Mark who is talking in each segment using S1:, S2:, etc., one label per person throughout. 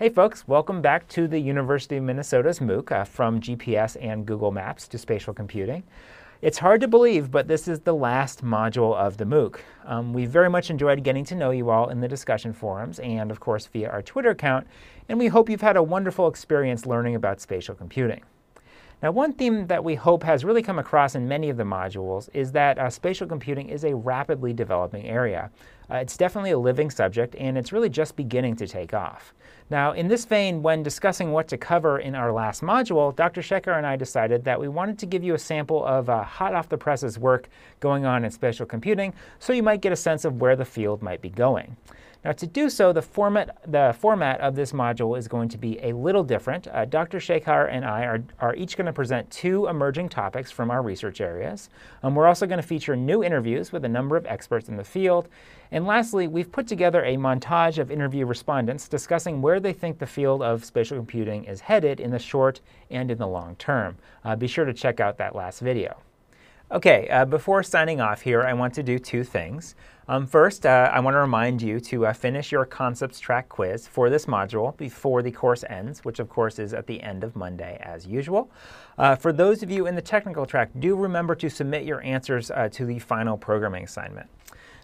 S1: Hey folks, welcome back to the University of Minnesota's MOOC, from GPS and Google Maps to spatial computing. It's hard to believe, but this is the last module of the MOOC. We very much enjoyed getting to know you all in the discussion forums and of course via our Twitter account, and we hope you've had a wonderful experience learning about spatial computing. Now, one theme that we hope has really come across in many of the modules is that spatial computing is a rapidly developing area. It's definitely a living subject, and it's really just beginning to take off. Now, in this vein, when discussing what to cover in our last module, Dr. Shekhar and I decided that we wanted to give you a sample of hot off the presses work going on in spatial computing, so you might get a sense of where the field might be going. Now, to do so, the format of this module is going to be a little different. Dr. Shekhar and I are each going to present two emerging topics from our research areas. We're also going to feature new interviews with a number of experts in the field. And lastly, we've put together a montage of interview respondents discussing where they think the field of spatial computing is headed in the short and in the long term. Be sure to check out that last video. Okay, before signing off here, I want to do two things. First, I want to remind you to finish your concepts track quiz for this module before the course ends, which of course is at the end of Monday as usual. For those of you in the technical track, do remember to submit your answers to the final programming assignment.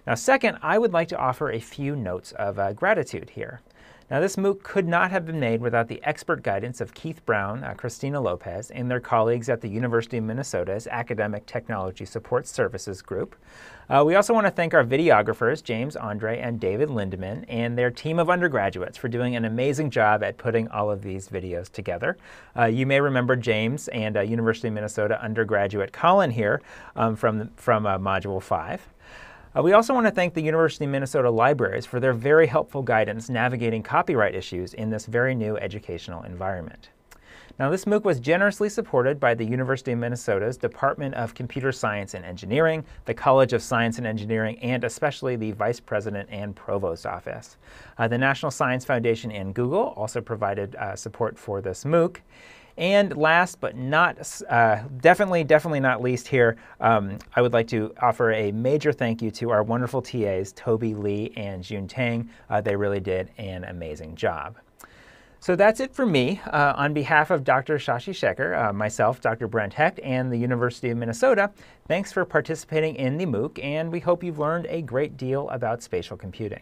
S1: Now, second, I would like to offer a few notes of gratitude here. Now, this MOOC could not have been made without the expert guidance of Keith Brown, Christina Lopez, and their colleagues at the University of Minnesota's Academic Technology Support Services Group. We also want to thank our videographers, James, Andre, and David Lindemann, and their team of undergraduates for doing an amazing job at putting all of these videos together. You may remember James and University of Minnesota undergraduate Colin here from Module 5. We also want to thank the University of Minnesota libraries for their very helpful guidance navigating copyright issues in this very new educational environment. Now, this MOOC was generously supported by the University of Minnesota's Department of Computer Science and Engineering, the College of Science and Engineering, and especially the Vice President and Provost's Office. The National Science Foundation and Google also provided support for this MOOC. And last but not, definitely not least here, I would like to offer a major thank you to our wonderful TAs, Toby Lee and June Tang. They really did an amazing job. So that's it for me. On behalf of Dr. Shashi Shekhar, myself, Dr. Brent Hecht, and the University of Minnesota, thanks for participating in the MOOC, and we hope you've learned a great deal about spatial computing.